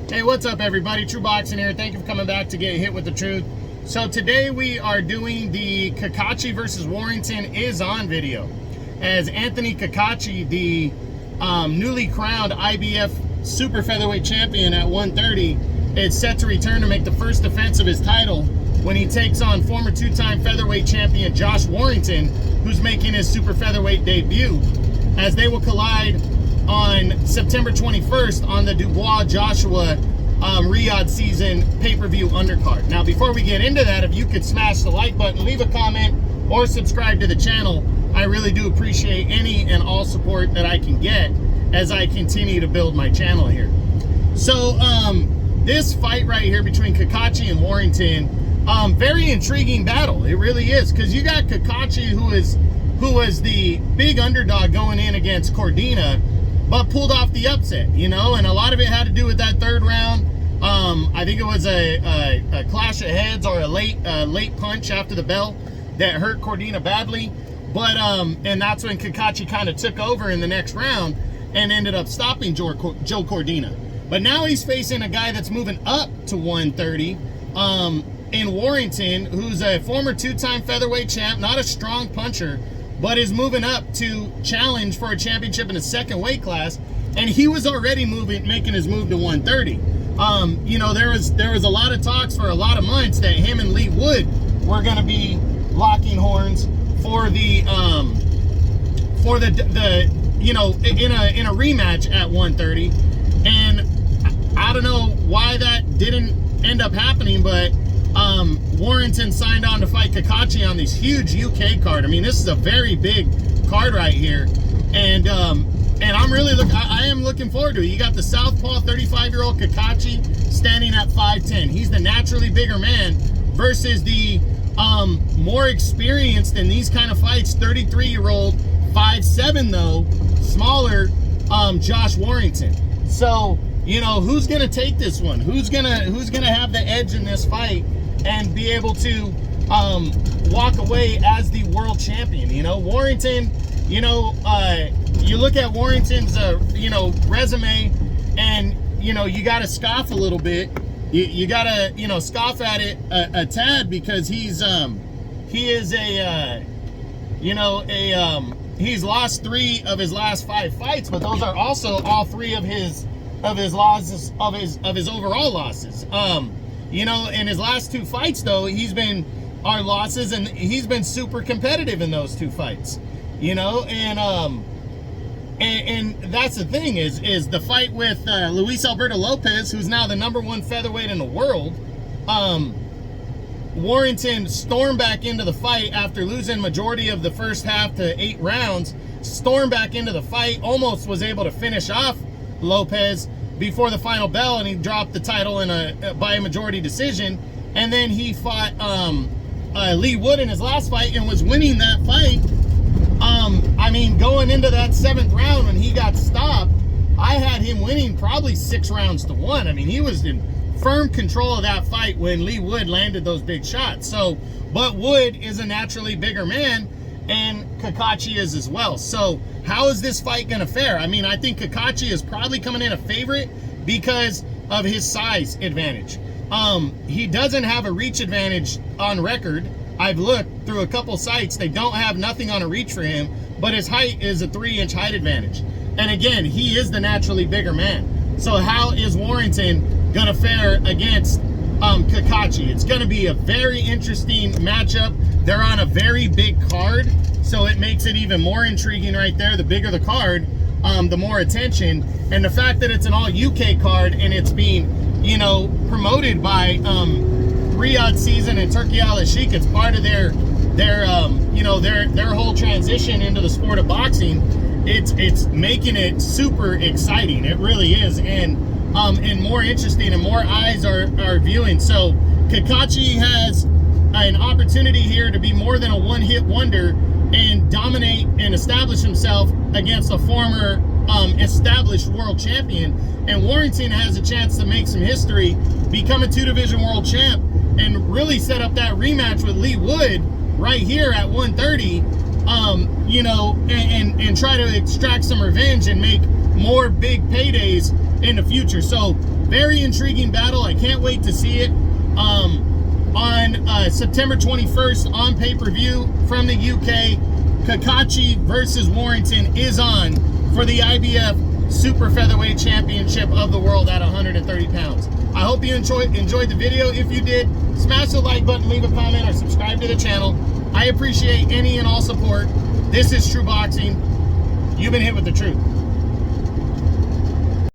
Hey, what's up everybody? True Boxing here. Thank you for coming back to get hit with the truth. So today we are doing the Cacace versus Warrington Is On video. As Anthony Cacace, the newly crowned IBF Super Featherweight Champion at 130, is set to return to make the first defense of his title when he takes on former two-time featherweight champion Josh Warrington, who's making his Super Featherweight debut, as they will collide on September 21st on the Dubois-Joshua Riyadh season pay-per-view undercard. Now, before we get into that, if you could smash the like button, leave a comment, or subscribe to the channel, I really do appreciate any and all support that I can get as I continue to build my channel here. So, this fight right here between Cacace and Warrington, very intriguing battle. It really is, because you got Cacace, who was the big underdog going in against Cordina, but pulled off the upset, you know, and a lot of it had to do with that third round. I think it was a clash of heads or a late punch after the bell that hurt Cordina badly. But and that's when Cacace kind of took over in the next round and ended up stopping Joe Cordina. But now he's facing a guy that's moving up to 130 in Warrington, who's a former two-time featherweight champ, not a strong puncher, but is moving up to challenge for a championship in a second weight class, and he was already making his move to 130. You know, there was a lot of talks for a lot of months that him and Lee Wood were going to be locking horns for the you know, in a rematch at 130, and I don't know why that didn't end up happening, but Warrington signed on to fight Cacace on this huge UK card. I mean, this is a very big card right here, and I'm really I am looking forward to it. You got the southpaw 35-year-old Cacace standing at 5'10". He's the naturally bigger man versus the more experienced in these kind of fights 33-year-old 5'7", though smaller Josh Warrington. So, you know, who's gonna take this one? Who's gonna have the edge in this fight and be able to walk away as the world champion? You know, Warrington, you know, you look at Warrington's you know, resume, and you know, you gotta scoff a little bit. You gotta, you know, scoff at it a tad, because he is a you know, he's lost 3 of his last 5 fights, but those are also all 3 of his losses, of his overall losses. You know, in his last 2 fights, though, he's been our losses, and he's been super competitive in those 2 fights. You know, and that's the thing is the fight with Luis Alberto Lopez, who's now the #1 featherweight in the world. Warrington stormed back into the fight after losing majority of the first half to 8 rounds. Stormed back into the fight, almost was able to finish off Lopez before the final bell, and he dropped the title by a majority decision. And then he fought Lee Wood in his last fight and was winning that fight. I mean, going into that 7th round when he got stopped, I had him winning probably 6 rounds to 1. I mean, he was in firm control of that fight when Lee Wood landed those big shots. So, but Wood is a naturally bigger man, and Cacace is as well. So how is this fight gonna fare? I mean, I think Cacace is probably coming in a favorite because of his size advantage. He doesn't have a reach advantage on record. I've looked through a couple sites, they don't have nothing on a reach for him, but his height is a 3-inch height advantage. And again, he is the naturally bigger man. So how is Warrington gonna fare against Cacace? It's gonna be a very interesting matchup. They're on a very big card, so it makes it even more intriguing right there. The bigger the card, the more attention. And the fact that it's an all UK card and it's being, you know, promoted by Riyadh season and Turkey Al-Sheikh, it's part of their you know, their whole transition into the sport of boxing. It's making it super exciting. It really is, and more interesting, and more eyes are viewing. So Cacace has an opportunity here to be more than a one-hit wonder and dominate and establish himself against a former established world champion. And Warrington has a chance to make some history, become a 2-division world champ, and really set up that rematch with Lee Wood right here at 130, you know, and try to extract some revenge and make more big paydays in the future. future. So very intriguing battle. I can't wait to see it. On September 21st on pay-per-view from the UK, Cacace versus Warrington is on for the IBF Super Featherweight Championship of the world at 130 pounds. I hope you enjoyed the video. If you did, smash the like button, leave a comment, or subscribe to the channel. I appreciate any and all support. This is True Boxing. You've been hit with the truth.